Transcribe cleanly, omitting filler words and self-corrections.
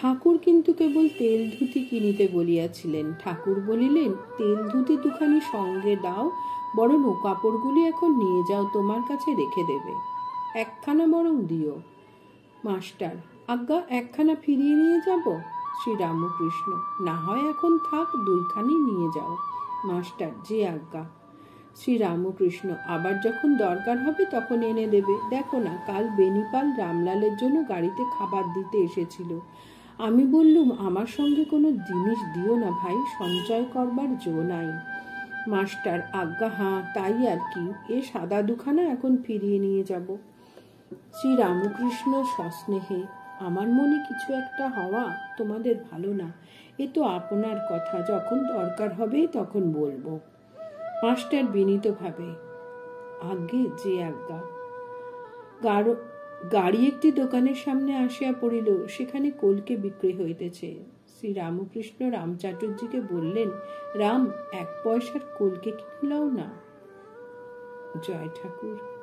ঠাকুর কিন্তু কেবল তেল ধুতি কিনিতে বলিয়াছিলেন। ঠাকুর বলিলেন, তেল ধুতি দুখানি সঙ্গে দাও, বরং ও কাপড়গুলি এখন নিয়ে যাও, তোমার কাছে রেখে দেবে। একখানা বরং দিও। মাস্টার, আজ্ঞা, একখানা ফিরিয়ে নিয়ে যাব। শ্রীরামকৃষ্ণ, না হয় এখন থাক, দুইখানি নিয়ে যাও। মাস্টার, যে আজ্ঞা। শ্রীরামকৃষ্ণ, আবার যখন দরকার হবে তখন এনে দেবে। দেখো না, কাল বেনিপাল রামলালের জন্য গাড়িতে খাবার দিতে এসেছিল। আমি বললুম, আমার সঙ্গে কোনো জিনিস দিও না ভাই, সঞ্চয় করবার জো নাই। মাস্টার, আজ্ঞা, হাঁ, তাই আর কি, এ সাদা দুখানা এখন ফিরিয়ে নিয়ে যাব। শ্রীরামকৃষ্ণ সস্নেহে, আমার মনে কিছু একটা হওয়া তোমাদের ভালো না। এ তো আপনার কথা, যখন দরকার হবে তখন বলবো। মাস্টার বিনীতভাবে, আজ্ঞে, যে আজ্ঞা। গাড়ি একটি দোকানের সামনে আসিয়া পড়িল, সেখানে কলকে বিক্রি হইতেছে। শ্রীরামকৃষ্ণ রামচাটুর্যিকে বললেন, রাম, 1 পয়সার কলকে কিনে লও না। জয় ঠাকুর।